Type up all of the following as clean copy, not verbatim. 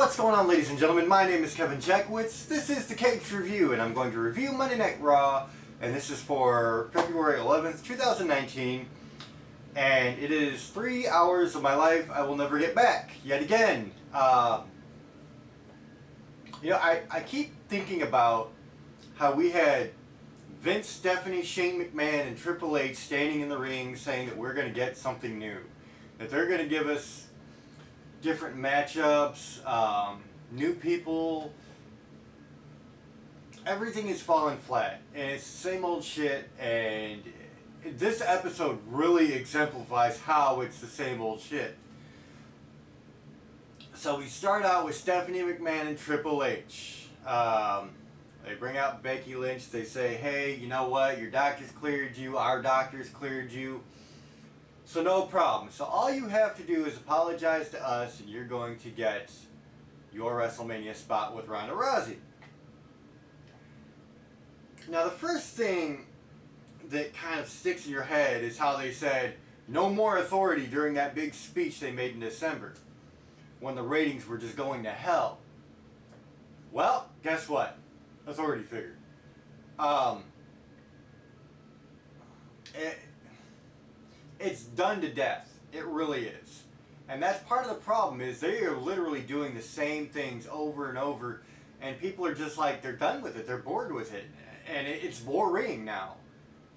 What's going on, ladies and gentlemen? My name is Kevin Jackwitz. This is the Kaged Review, and I'm going to review Monday Night Raw, and this is for February 11th, 2019, and it is 3 hours of my life I will never get back, yet again. I keep thinking about how we had Vince, Stephanie, Shane McMahon, and Triple H standing in the ring saying that we're going to get something new, that they're going to give us different matchups, new people. Everything is falling flat, and it's the same old shit, and this episode really exemplifies how it's the same old shit. So we start out with Stephanie McMahon and Triple H. They bring out Becky Lynch. They say, hey, you know what, your doctor's cleared you, our doctor's cleared you, so no problem. So all you have to do is apologize to us, and you're going to get your WrestleMania spot with Ronda Rousey. Now the first thing that kind of sticks in your head is how they said no more authority during that big speech they made in December when the ratings were just going to hell. Well, guess what? Authority figure. It's done to death. It really is. And that's part of the problem, is they are literally doing the same things over and over, and people are just like, they're done with it. They're bored with it. And it's boring now.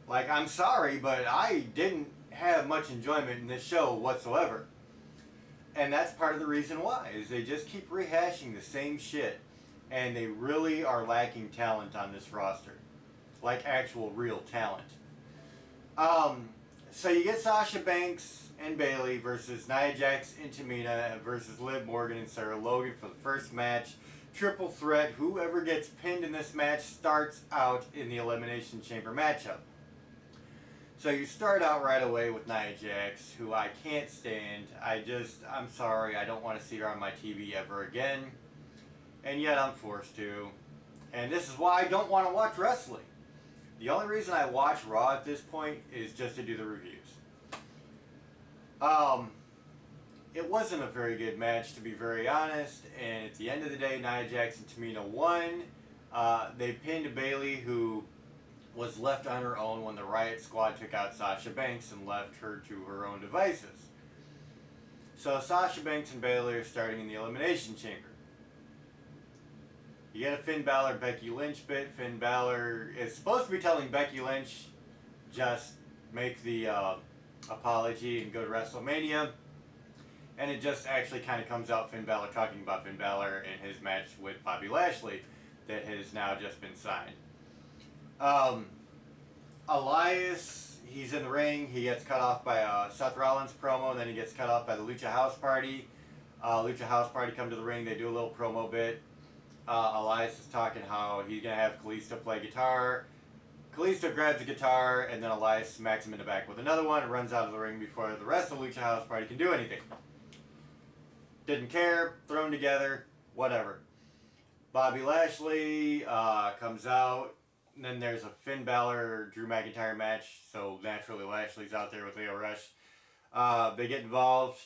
Like, I'm sorry, but I didn't have much enjoyment in this show whatsoever. And that's part of the reason why, is they just keep rehashing the same shit. And they really are lacking talent on this roster. Like actual real talent. So you get Sasha Banks and Bayley versus Nia Jax and Tamina versus Liv Morgan and Sarah Logan for the first match. Triple threat. Whoever gets pinned in this match starts out in the Elimination Chamber matchup. So you start out right away with Nia Jax, who I can't stand. I'm sorry, I don't want to see her on my TV ever again. And yet I'm forced to. And this is why I don't want to watch wrestling. The only reason I watch Raw at this point is just to do the reviews. It wasn't a very good match, to be very honest, and at the end of the day, Nia Jax and Tamina won. They pinned Bayley, who was left on her own when the Riot Squad took out Sasha Banks and left her to her own devices. So Sasha Banks and Bayley are starting in the Elimination Chamber. You get a Finn Balor, Becky Lynch bit. Finn Balor is supposed to be telling Becky Lynch, just make the apology and go to WrestleMania. And it just actually kind of comes out Finn Balor talking about Finn Balor and his match with Bobby Lashley that has now just been signed. Elias, he's in the ring. He gets cut off by a Seth Rollins promo, and then he gets cut off by the Lucha House Party. Lucha House Party come to the ring. They do a little promo bit. Elias is talking how he's going to have Kalisto play guitar. Kalisto grabs a guitar, and then Elias smacks him in the back with another one and runs out of the ring before the rest of the Lucha House Party can do anything. Didn't care, thrown together, whatever. Bobby Lashley comes out, and then there's a Finn Balor Drew McIntyre match, so naturally Lashley's out there with Lio Rush. They get involved.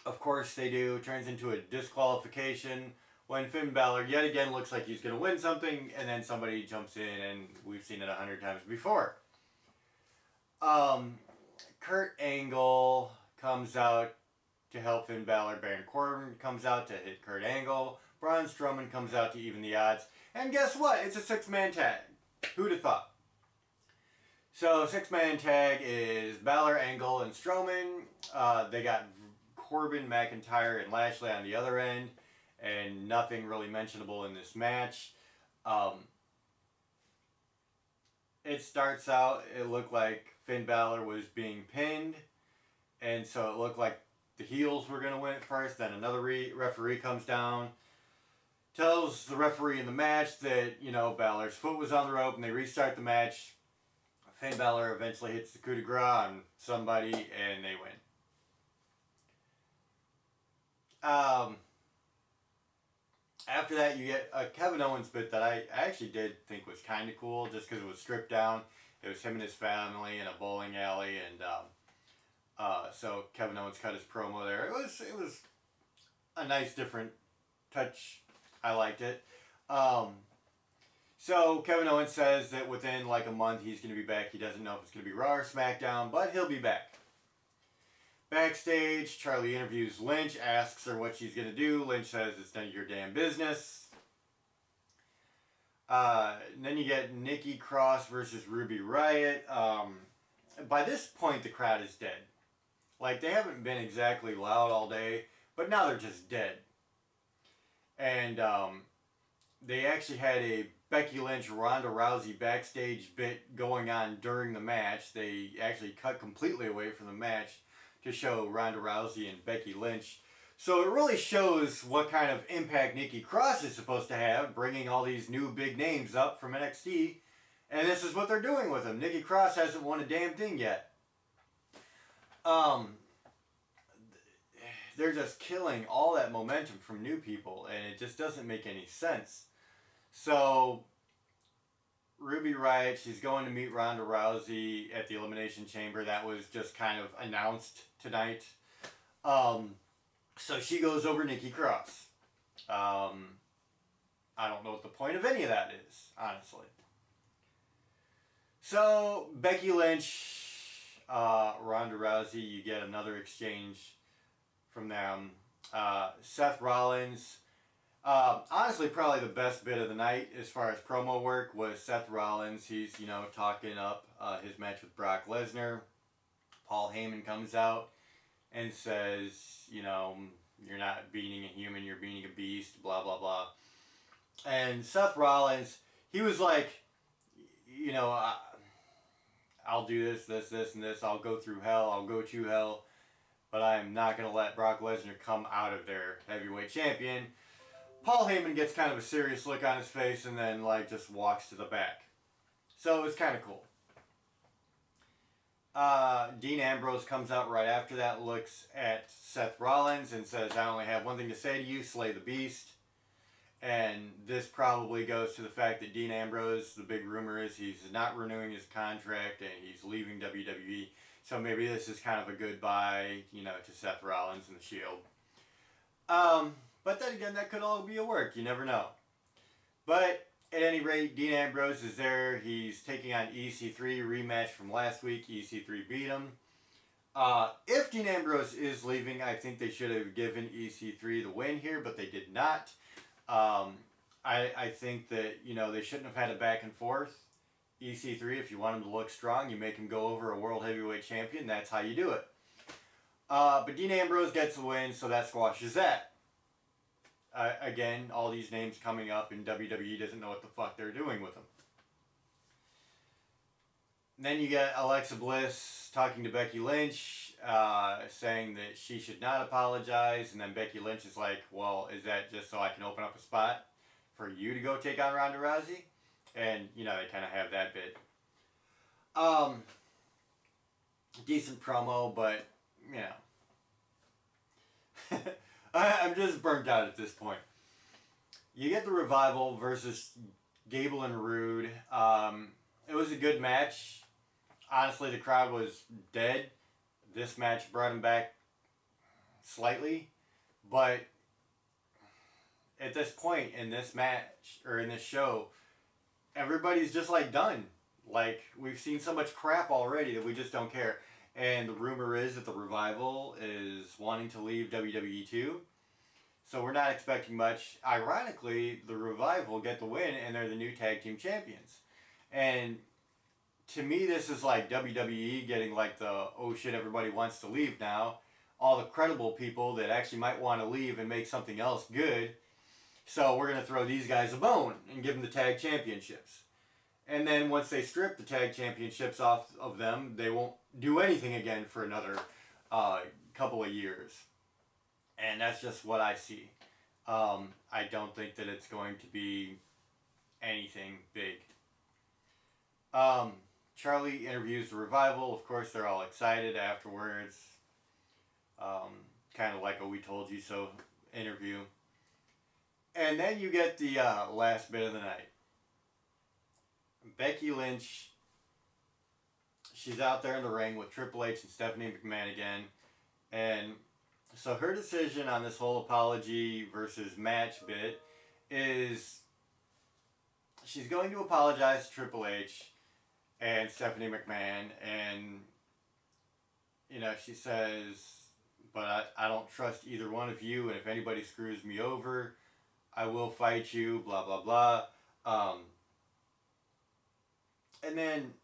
Of course they do. Turns into a disqualification when Finn Balor yet again looks like he's going to win something, and then somebody jumps in, and we've seen it 100 times before. Kurt Angle comes out to help Finn Balor. Baron Corbin comes out to hit Kurt Angle. Braun Strowman comes out to even the odds. And guess what? It's a six-man tag. Who'd have thought? So, six-man tag is Balor, Angle, and Strowman. They got Corbin, McIntyre, and Lashley on the other end. And nothing really mentionable in this match. It starts out, it looked like Finn Balor was being pinned. And so it looked like the heels were going to win it first. Then another referee comes down, tells the referee in the match that, you know, Balor's foot was on the rope, and they restart the match. Finn Balor eventually hits the coup de grace on somebody, and they win. After that, you get a Kevin Owens bit that I actually did think was kind of cool, just because it was stripped down. It was him and his family in a bowling alley, and so Kevin Owens cut his promo there. It was a nice different touch. I liked it. So Kevin Owens says that within like a month he's going to be back. He doesn't know if it's going to be Raw or SmackDown, but he'll be back. Backstage, Charlie interviews Lynch, asks her what she's going to do. Lynch says it's none of your damn business. Then you get Nikki Cross versus Ruby Riott. By this point, the crowd is dead. Like, they haven't been exactly loud all day, but now they're just dead. And they actually had a Becky Lynch, Ronda Rousey backstage bit going on during the match. They actually cut completely away from the match to show Ronda Rousey and Becky Lynch. So it really shows what kind of impact Nikki Cross is supposed to have, bringing all these new big names up from NXT. And this is what they're doing with them. Nikki Cross hasn't won a damn thing yet. They're just killing all that momentum from new people, and it just doesn't make any sense. So, Ruby Riott, she's going to meet Ronda Rousey at the Elimination Chamber. That was just kind of announced tonight. So she goes over Nikki Cross. I don't know what the point of any of that is, honestly. So, Becky Lynch, Ronda Rousey, you get another exchange from them. Seth Rollins, honestly probably the best bit of the night as far as promo work was Seth Rollins. He's, you know, talking up his match with Brock Lesnar. Paul Heyman comes out and says, you know, you're not beating a human, you're beating a beast, blah, blah, blah. And Seth Rollins, he was like, you know, I'll do this, this, and this. I'll go through hell, I'll go to hell. But I'm not going to let Brock Lesnar come out of there heavyweight champion. Paul Heyman gets kind of a serious look on his face and then like just walks to the back. So it's kind of cool. Dean Ambrose comes out right after that, looks at Seth Rollins and says, I only have one thing to say to you, slay the beast. And this probably goes to the fact that Dean Ambrose, the big rumor is he's not renewing his contract and he's leaving WWE. So maybe this is kind of a goodbye, you know, to Seth Rollins and the Shield. But then again, that could all be a work. You never know. But at any rate, Dean Ambrose is there. He's taking on EC3, rematch from last week. EC3 beat him. If Dean Ambrose is leaving, I think they should have given EC3 the win here, but they did not. I think that, you know, they shouldn't have had a back and forth. EC3, if you want him to look strong, you make him go over a World Heavyweight Champion. That's how you do it. But Dean Ambrose gets the win, so that squashes that. Again, all these names coming up, and WWE doesn't know what the fuck they're doing with them. Then you get Alexa Bliss talking to Becky Lynch, saying that she should not apologize, and then Becky Lynch is like, well, is that just so I can open up a spot for you to go take on Ronda Rousey? And, you know, they kind of have that bit. Decent promo, but, you know. I'm just burnt out at this point. You get the Revival versus Gable and Rude. It was a good match. Honestly, the crowd was dead. This match brought him back slightly. But at this point in this match, or in this show, everybody's just like done. Like, we've seen so much crap already that we just don't care. And the rumor is that the Revival is wanting to leave WWE too. So we're not expecting much. Ironically, the Revival get the win and they're the new tag team champions. And to me, this is like WWE getting like the, oh shit, everybody wants to leave now. All the credible people that actually might want to leave and make something else good. So we're going to throw these guys a bone and give them the tag championships. And then once they strip the tag championships off of them, they won't do anything again for another couple of years. And that's just what I see. I don't think that it's going to be anything big. Charlie interviews the Revival. Of course, they're all excited afterwards. Kind of like a We Told You So interview. And then you get the last bit of the night. Becky Lynch, she's out there in the ring with Triple H and Stephanie McMahon again. And So her decision on this whole apology versus match bit is she's going to apologize to Triple H and Stephanie McMahon, and you know, she says, but I don't trust either one of you, and if anybody screws me over, I will fight you, blah blah blah. And then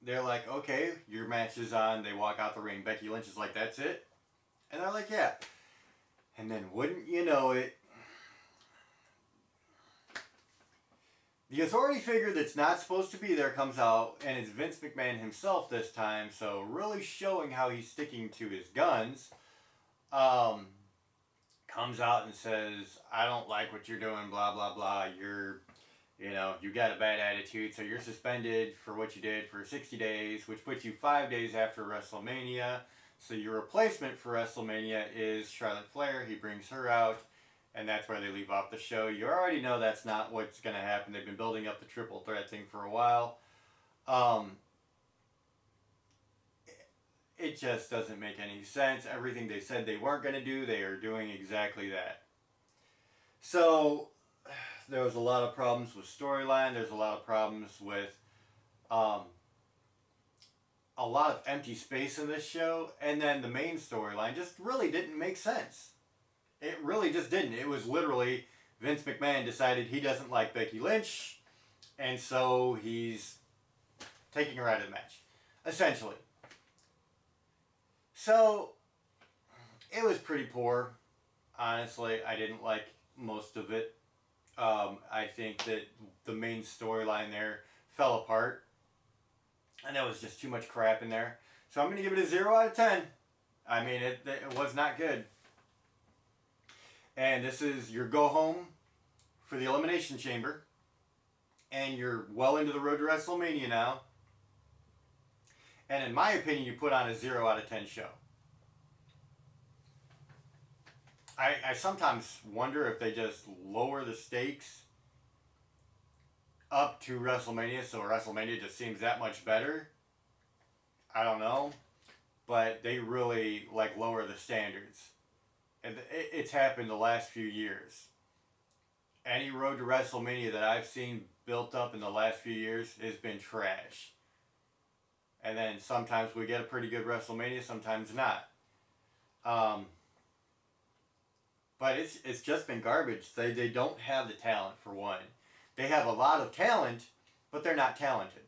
they're like, okay, your match is on. They walk out the ring. Becky Lynch is like, that's it? And they're like, yeah. And then wouldn't you know it, the authority figure that's not supposed to be there comes out, and it's Vince McMahon himself this time, so really showing how he's sticking to his guns. Comes out and says, I don't like what you're doing, blah, blah, blah. You got a bad attitude, so you're suspended for what you did for 60 days, which puts you 5 days after WrestleMania. So your replacement for WrestleMania is Charlotte Flair. He brings her out, and that's where they leave off the show. You already know that's not what's going to happen. They've been building up the triple threat thing for a while. It just doesn't make any sense. Everything they said they weren't going to do, they are doing exactly that. So there was a lot of problems with storyline. There's a lot of problems with a lot of empty space in this show. And then the main storyline just really didn't make sense. It really just didn't. It was literally Vince McMahon decided he doesn't like Becky Lynch, and so he's taking her out of the match, essentially. So it was pretty poor. Honestly, I didn't like most of it. I think that the main storyline there fell apart, and there was just too much crap in there. So I'm going to give it a 0 out of 10. I mean, it was not good. And this is your go home for the Elimination Chamber. And you're well into the road to WrestleMania now. And in my opinion, you put on a 0 out of 10 show. I sometimes wonder if they just lower the stakes up to WrestleMania, so WrestleMania just seems that much better. I don't know. But they really lower the standards. And it's happened the last few years. Any road to WrestleMania that I've seen built up in the last few years has been trash. And then sometimes we get a pretty good WrestleMania, sometimes not. But it's just been garbage. They don't have the talent, for one. They have a lot of talent, but they're not talented.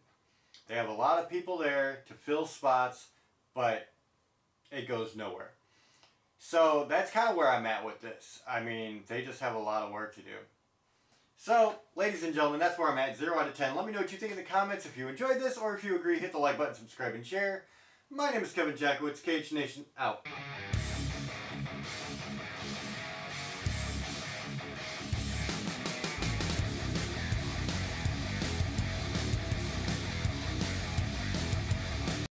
They have a lot of people there to fill spots, but it goes nowhere. So that's kind of where I'm at with this. I mean, they just have a lot of work to do. So, ladies and gentlemen, that's where I'm at, 0 out of 10. Let me know what you think in the comments. If you enjoyed this, or if you agree, hit the like button, subscribe, and share. My name is Kevin Jackowitz, Kaged Nation, out.